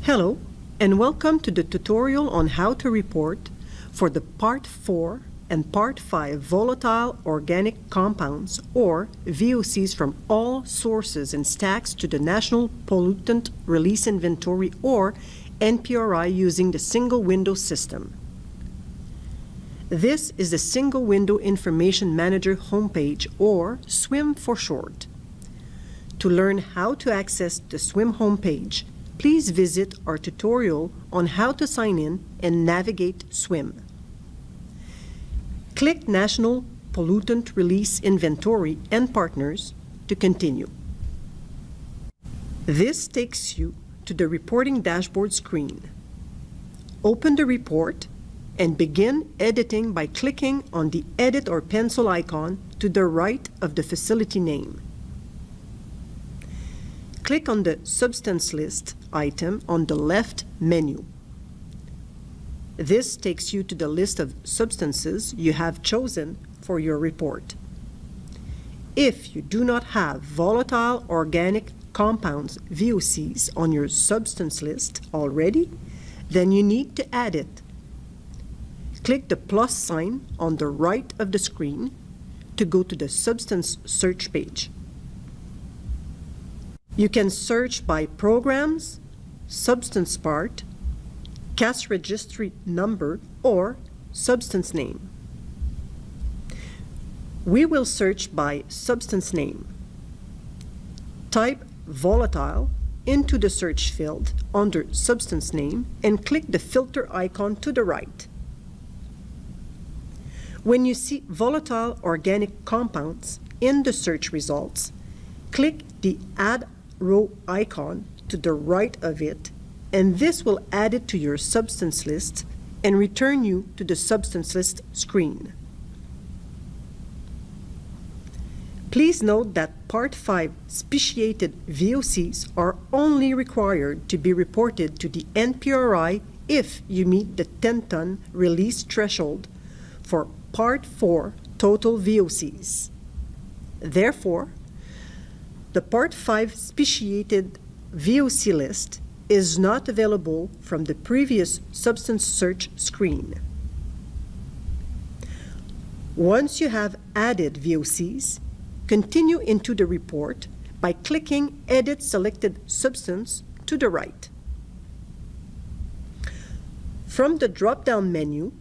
Hello, and welcome to the tutorial on how to report for the Part 4 and Part 5 Volatile Organic Compounds, or VOCs, from all sources and stacks to the National Pollutant Release Inventory, or NPRI, using the Single Window System. This is the Single Window Information Manager homepage, or SWIM for short. To learn how to access the SWIM homepage, please visit our tutorial on how to sign in and navigate SWIM. Click National Pollutant Release Inventory and Partners to continue. This takes you to the reporting dashboard screen. Open the report and begin editing by clicking on the Edit or pencil icon to the right of the facility name. Click on the Substance List item on the left menu. This takes you to the list of substances you have chosen for your report. If you do not have Volatile Organic Compounds VOCs on your substance list already, then you need to add it. Click the plus sign on the right of the screen to go to the substance search page. You can search by programs, substance part, CAS registry number, or substance name. We will search by substance name. Type volatile into the search field under substance name and click the filter icon to the right. When you see volatile organic compounds in the search results, click the Add Row icon to the right of it, and this will add it to your substance list and return you to the substance list screen. Please note that Part 5 speciated VOCs are only required to be reported to the NPRI if you meet the 10-ton release threshold for Part 4 total VOCs. Therefore, the Part 5 speciated VOC list is not available from the previous substance search screen. Once you have added VOCs, continue into the report by clicking Edit Selected Substance to the right. From the drop-down menu,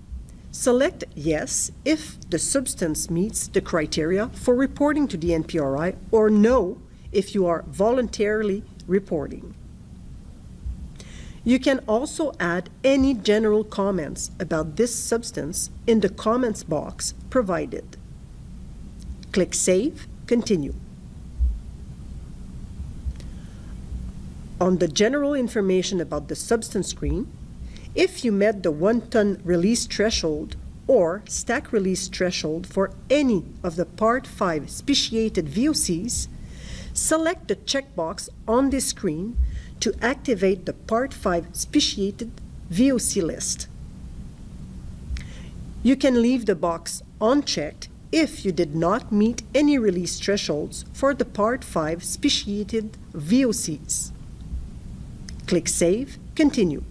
select Yes if the substance meets the criteria for reporting to the NPRI, or No if you are voluntarily reporting. You can also add any general comments about this substance in the comments box provided. Click Save, Continue. On the general information about the substance screen, if you met the 1-ton release threshold or stack release threshold for any of the Part 5 speciated VOCs, select the checkbox on this screen to activate the Part 5 speciated VOC list. You can leave the box unchecked if you did not meet any release thresholds for the Part 5 speciated VOCs. Click Save, Continue.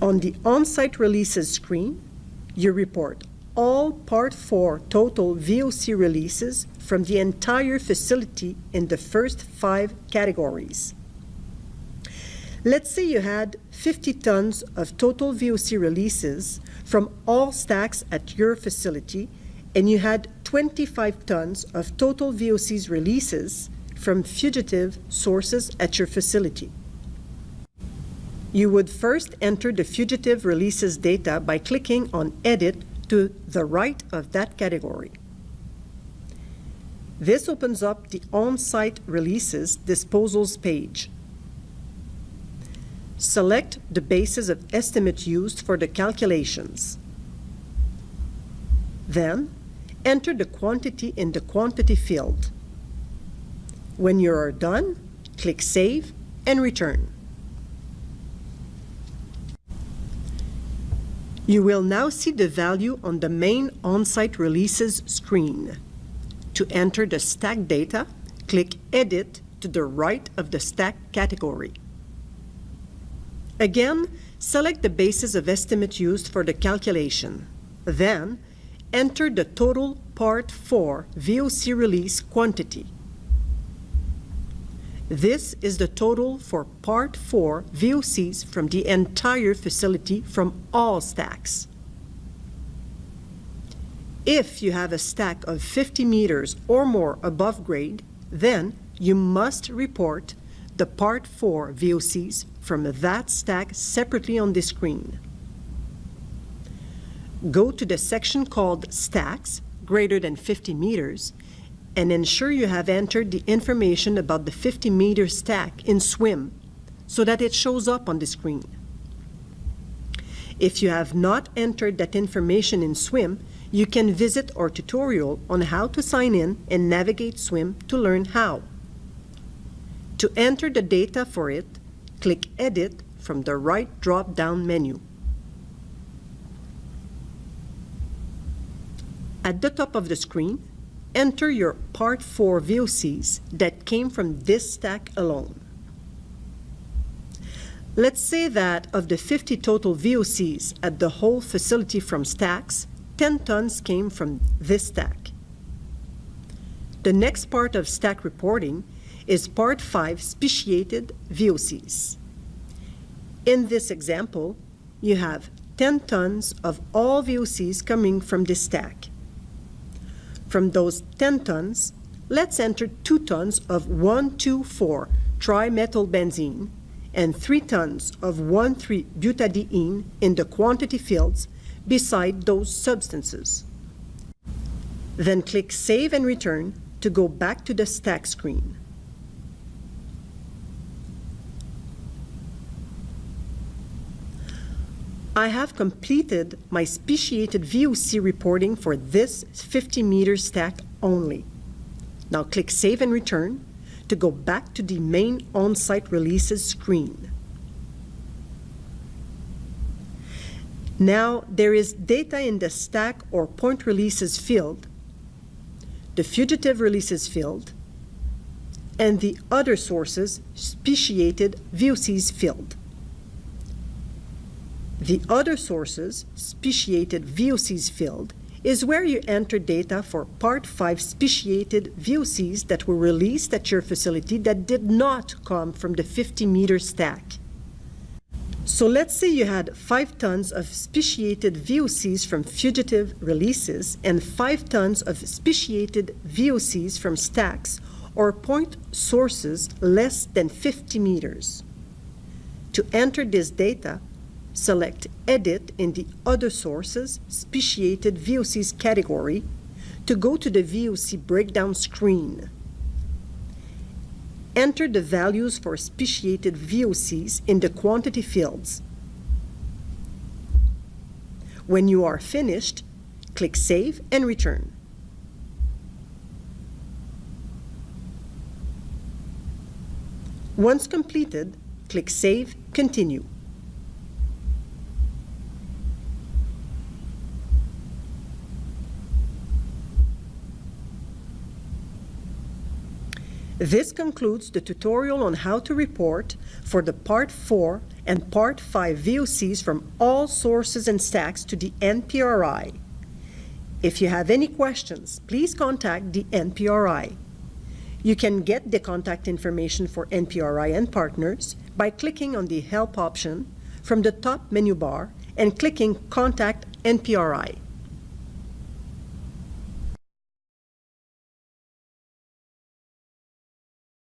On the on-site releases screen, you report all Part 4 total VOC releases from the entire facility in the first 5 categories. Let's say you had 50 tons of total VOC releases from all stacks at your facility, and you had 25 tons of total VOCs releases from fugitive sources at your facility. You would first enter the fugitive releases data by clicking on Edit to the right of that category. This opens up the on-site releases disposals page. Select the basis of estimate used for the calculations. Then, enter the quantity in the quantity field. When you are done, click Save and Return. You will now see the value on the main on-site releases screen. To enter the stack data, click Edit to the right of the stack category. Again, select the basis of estimate used for the calculation. Then, enter the total Part 4 VOC release quantity. This is the total for Part 4 VOCs from the entire facility from all stacks. If you have a stack of 50 meters or more above grade, then you must report the Part 4 VOCs from that stack separately on the screen. Go to the section called Stacks greater than 50 meters and ensure you have entered the information about the 50-meter stack in SWIM so that it shows up on the screen. If you have not entered that information in SWIM, you can visit our tutorial on how to sign in and navigate SWIM to learn how. To enter the data for it, click Edit from the right drop-down menu. At the top of the screen, enter your Part 4 VOCs that came from this stack alone. Let's say that of the 50 total VOCs at the whole facility from stacks, 10 tons came from this stack. The next part of stack reporting is Part 5 speciated VOCs. In this example, you have 10 tons of all VOCs coming from this stack. From those 10 tons, let's enter 2 tons of 1,2,4 trimethylbenzene and 3 tons of 1,3-butadiene in the quantity fields beside those substances. Then click Save and Return to go back to the stack screen. I have completed my speciated VOC reporting for this 50-meter stack only. Now click Save and Return to go back to the main on-site releases screen. Now there is data in the stack or point releases field, the fugitive releases field, and the other sources speciated VOCs field. The other sources speciated VOCs field is where you enter data for Part 5 speciated VOCs that were released at your facility that did not come from the 50-meter stack. So let's say you had 5 tons of speciated VOCs from fugitive releases and 5 tons of speciated VOCs from stacks or point sources less than 50 meters. To enter this data, select Edit in the Other Sources Speciated VOCs category to go to the VOC breakdown screen. Enter the values for speciated VOCs in the quantity fields. When you are finished, click Save and Return. Once completed, click Save, Continue. This concludes the tutorial on how to report for the Part 4 and Part 5 VOCs from all sources and stacks to the NPRI. If you have any questions, please contact the NPRI. You can get the contact information for NPRI and partners by clicking on the Help option from the top menu bar and clicking Contact NPRI.